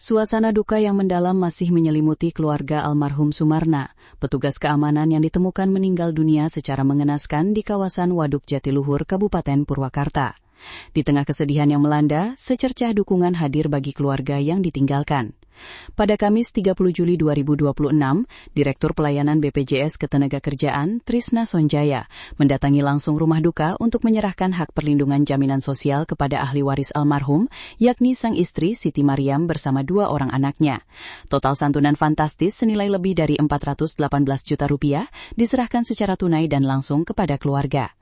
Suasana duka yang mendalam masih menyelimuti keluarga almarhum Sumarna, petugas keamanan yang ditemukan meninggal dunia secara mengenaskan di kawasan Waduk Jatiluhur, Kabupaten Purwakarta. Di tengah kesedihan yang melanda, secercah dukungan hadir bagi keluarga yang ditinggalkan. Pada Kamis 30 Juli 2026, Direktur Pelayanan BPJS Ketenagakerjaan Trisna Sonjaya mendatangi langsung rumah duka untuk menyerahkan hak perlindungan jaminan sosial kepada ahli waris almarhum, yakni sang istri Siti Mariam bersama 2 orang anaknya. Total santunan fantastis senilai lebih dari 418 juta rupiah diserahkan secara tunai dan langsung kepada keluarga.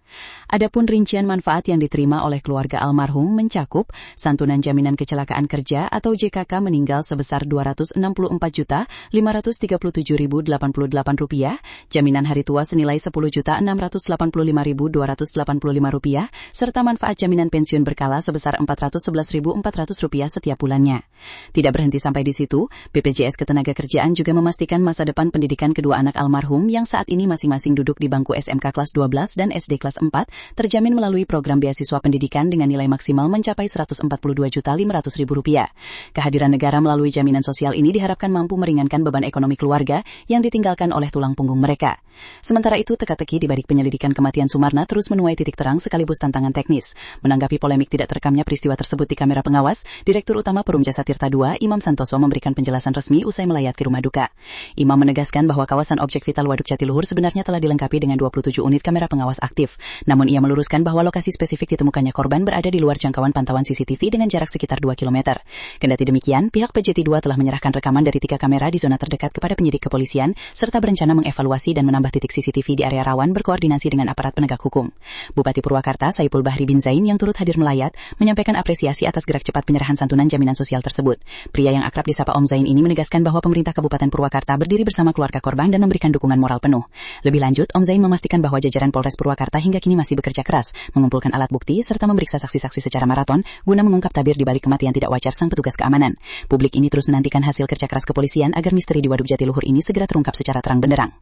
Adapun rincian manfaat yang diterima oleh keluarga almarhum mencakup santunan jaminan kecelakaan kerja atau JKK meninggal sebesar Rp264.537.088, jaminan hari tua senilai Rp10.685.285, serta manfaat jaminan pensiun berkala sebesar Rp411.400 setiap bulannya. Tidak berhenti sampai di situ, BPJS Ketenagakerjaan juga memastikan masa depan pendidikan kedua anak almarhum yang saat ini masing-masing duduk di bangku SMK kelas 12 dan SD kelas 4 terjamin melalui program beasiswa pendidikan dengan nilai maksimal mencapai Rp142.500.000. Kehadiran negara melalui jaminan sosial ini diharapkan mampu meringankan beban ekonomi keluarga yang ditinggalkan oleh tulang punggung mereka. Sementara itu, teka-teki di balik penyelidikan kematian Sumarna terus menuai titik terang sekaligus tantangan teknis. Menanggapi polemik tidak terekamnya peristiwa tersebut di kamera pengawas, Direktur Utama Perum Jasa Tirta II, Imam Santoso memberikan penjelasan resmi usai melayat ke rumah duka. Imam menegaskan bahwa kawasan objek vital Waduk Jatiluhur sebenarnya telah dilengkapi dengan 27 unit kamera pengawas aktif. Namun ia meluruskan bahwa lokasi spesifik ditemukannya korban berada di luar jangkauan pantauan CCTV dengan jarak sekitar 2 km. Kendati demikian, pihak PJT 2 telah menyerahkan rekaman dari 3 kamera di zona terdekat kepada penyidik kepolisian, serta berencana mengevaluasi dan menambah titik CCTV di area rawan berkoordinasi dengan aparat penegak hukum. Bupati Purwakarta, Saipul Bahri bin Zain yang turut hadir melayat, menyampaikan apresiasi atas gerak cepat penyerahan santunan jaminan sosial tersebut. Pria yang akrab disapa Om Zain ini menegaskan bahwa pemerintah Kabupaten Purwakarta berdiri bersama keluarga korban dan memberikan dukungan moral penuh. Lebih lanjut, Om Zain memastikan bahwa jajaran Polres Purwakarta hingga kini masih bekerja keras, mengumpulkan alat bukti, serta memeriksa saksi-saksi secara maraton, guna mengungkap tabir di balik kematian tidak wajar sang petugas keamanan. Publik ini terus menantikan hasil kerja keras kepolisian agar misteri di Waduk Jatiluhur ini segera terungkap secara terang benderang.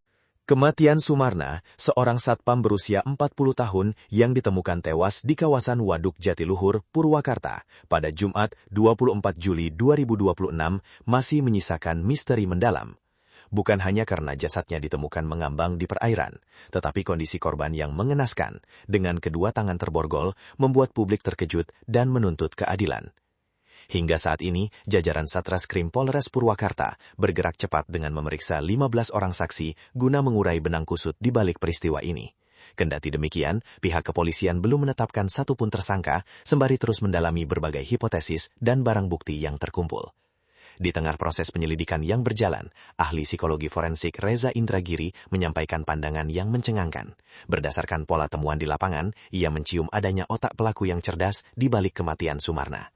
Kematian Sumarna, seorang satpam berusia 40 tahun yang ditemukan tewas di kawasan Waduk Jatiluhur, Purwakarta, pada Jumat 24 Juli 2026, masih menyisakan misteri mendalam. Bukan hanya karena jasadnya ditemukan mengambang di perairan, tetapi kondisi korban yang mengenaskan, dengan kedua tangan terborgol, membuat publik terkejut dan menuntut keadilan. Hingga saat ini, jajaran Satreskrim Polres Purwakarta bergerak cepat dengan memeriksa 15 orang saksi guna mengurai benang kusut di balik peristiwa ini. Kendati demikian, pihak kepolisian belum menetapkan satupun tersangka, sembari terus mendalami berbagai hipotesis dan barang bukti yang terkumpul. Di tengah proses penyelidikan yang berjalan, ahli psikologi forensik Reza Indragiri menyampaikan pandangan yang mencengangkan. Berdasarkan pola temuan di lapangan, ia mencium adanya otak pelaku yang cerdas di balik kematian Sumarna.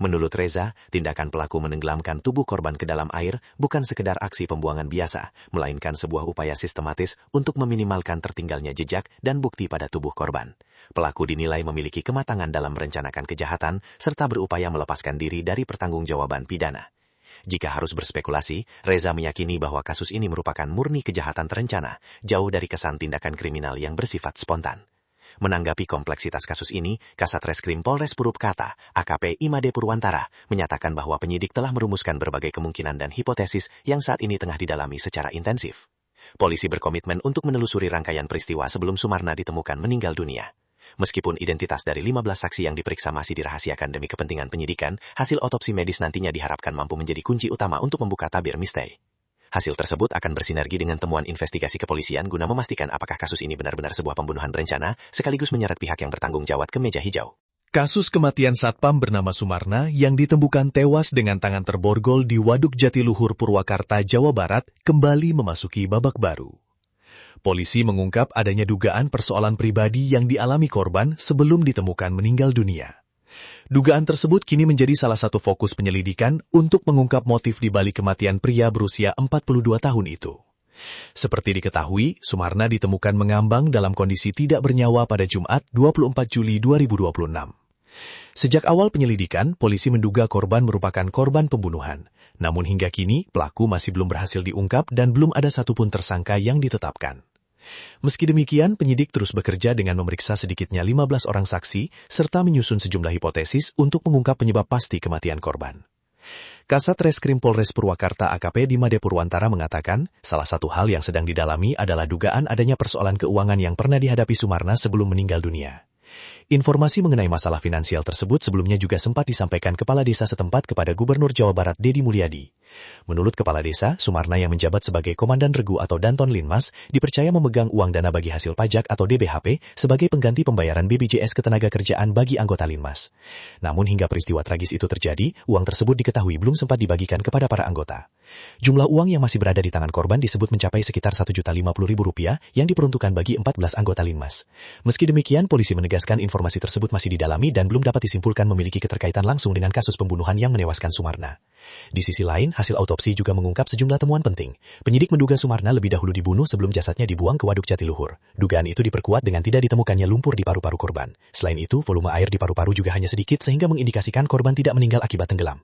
Menurut Reza, tindakan pelaku menenggelamkan tubuh korban ke dalam air bukan sekedar aksi pembuangan biasa, melainkan sebuah upaya sistematis untuk meminimalkan tertinggalnya jejak dan bukti pada tubuh korban. Pelaku dinilai memiliki kematangan dalam merencanakan kejahatan serta berupaya melepaskan diri dari pertanggungjawaban pidana. Jika harus berspekulasi, Reza meyakini bahwa kasus ini merupakan murni kejahatan terencana, jauh dari kesan tindakan kriminal yang bersifat spontan. Menanggapi kompleksitas kasus ini, Kasatreskrim Polres Purwakarta, AKP Imade Purwantara, menyatakan bahwa penyidik telah merumuskan berbagai kemungkinan dan hipotesis yang saat ini tengah didalami secara intensif. Polisi berkomitmen untuk menelusuri rangkaian peristiwa sebelum Sumarna ditemukan meninggal dunia. Meskipun identitas dari 15 saksi yang diperiksa masih dirahasiakan demi kepentingan penyidikan, hasil otopsi medis nantinya diharapkan mampu menjadi kunci utama untuk membuka tabir misteri. Hasil tersebut akan bersinergi dengan temuan investigasi kepolisian guna memastikan apakah kasus ini benar-benar sebuah pembunuhan berencana, sekaligus menyeret pihak yang bertanggung jawab ke meja hijau. Kasus kematian satpam bernama Sumarna yang ditemukan tewas dengan tangan terborgol di Waduk Jatiluhur, Purwakarta, Jawa Barat, kembali memasuki babak baru. Polisi mengungkap adanya dugaan persoalan pribadi yang dialami korban sebelum ditemukan meninggal dunia. Dugaan tersebut kini menjadi salah satu fokus penyelidikan untuk mengungkap motif di balik kematian pria berusia 42 tahun itu. Seperti diketahui, Sumarna ditemukan mengambang dalam kondisi tidak bernyawa pada Jumat 24 Juli 2026. Sejak awal penyelidikan, polisi menduga korban merupakan korban pembunuhan. Namun hingga kini, pelaku masih belum berhasil diungkap dan belum ada satupun tersangka yang ditetapkan. Meski demikian, penyidik terus bekerja dengan memeriksa sedikitnya 15 orang saksi serta menyusun sejumlah hipotesis untuk mengungkap penyebab pasti kematian korban. Kasat Reskrim Polres Purwakarta AKP Dimade Purwantara mengatakan, salah satu hal yang sedang didalami adalah dugaan adanya persoalan keuangan yang pernah dihadapi Sumarna sebelum meninggal dunia. Informasi mengenai masalah finansial tersebut sebelumnya juga sempat disampaikan Kepala Desa setempat kepada Gubernur Jawa Barat Deddy Mulyadi. Menurut Kepala Desa, Sumarna yang menjabat sebagai Komandan Regu atau Danton Linmas dipercaya memegang uang dana bagi hasil pajak atau DBHP sebagai pengganti pembayaran BPJS Ketenagakerjaan bagi anggota Linmas. Namun hingga peristiwa tragis itu terjadi, uang tersebut diketahui belum sempat dibagikan kepada para anggota. Jumlah uang yang masih berada di tangan korban disebut mencapai sekitar Rp1.050.000 yang diperuntukkan bagi 14 anggota Linmas. Meski demikian, polisi menegaskan informasi tersebut masih didalami dan belum dapat disimpulkan memiliki keterkaitan langsung dengan kasus pembunuhan yang menewaskan Sumarna. Di sisi lain, hasil autopsi juga mengungkap sejumlah temuan penting. Penyidik menduga Sumarna lebih dahulu dibunuh sebelum jasadnya dibuang ke Waduk Jatiluhur. Dugaan itu diperkuat dengan tidak ditemukannya lumpur di paru-paru korban. Selain itu, volume air di paru-paru juga hanya sedikit sehingga mengindikasikan korban tidak meninggal akibat tenggelam.